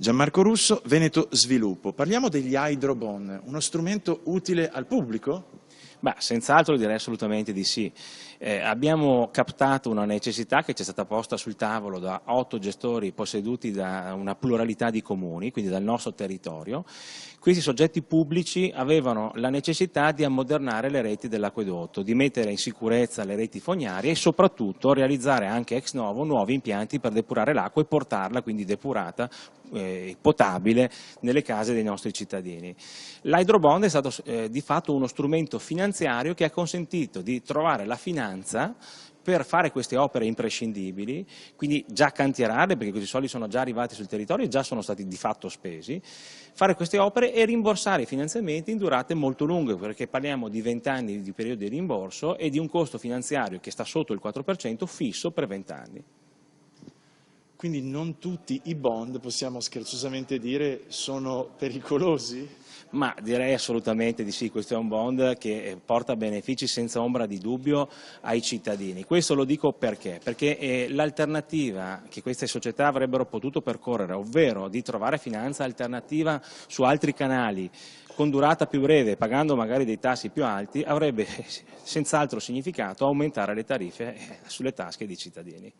Gianmarco Russo, Veneto Sviluppo. Parliamo degli hydrobond, uno strumento utile al pubblico? Beh, senz'altro direi assolutamente di sì. Abbiamo captato una necessità che ci è stata posta sul tavolo da 8 gestori posseduti da una pluralità di comuni, quindi dal nostro territorio. Questi soggetti pubblici avevano la necessità di ammodernare le reti dell'acquedotto, di mettere in sicurezza le reti fognarie e soprattutto realizzare anche ex novo nuovi impianti per depurare l'acqua e portarla quindi depurata, potabile nelle case dei nostri cittadini. L'hydrobond è stato di fatto uno strumento finanziario che ha consentito di trovare la finanza per fare queste opere imprescindibili, quindi già cantierarle, perché questi soldi sono già arrivati sul territorio e già sono stati di fatto spesi, fare queste opere e rimborsare i finanziamenti in durate molto lunghe, perché parliamo di 20 anni di periodo di rimborso e di un costo finanziario che sta sotto il 4% fisso per 20 anni. Quindi non tutti i bond, possiamo scherzosamente dire, sono pericolosi? Ma direi assolutamente di sì, questo è un bond che porta benefici senza ombra di dubbio ai cittadini. Questo lo dico perché? Perché l'alternativa che queste società avrebbero potuto percorrere, ovvero di trovare finanza alternativa su altri canali, con durata più breve, pagando magari dei tassi più alti, avrebbe senz'altro significato aumentare le tariffe sulle tasche dei cittadini.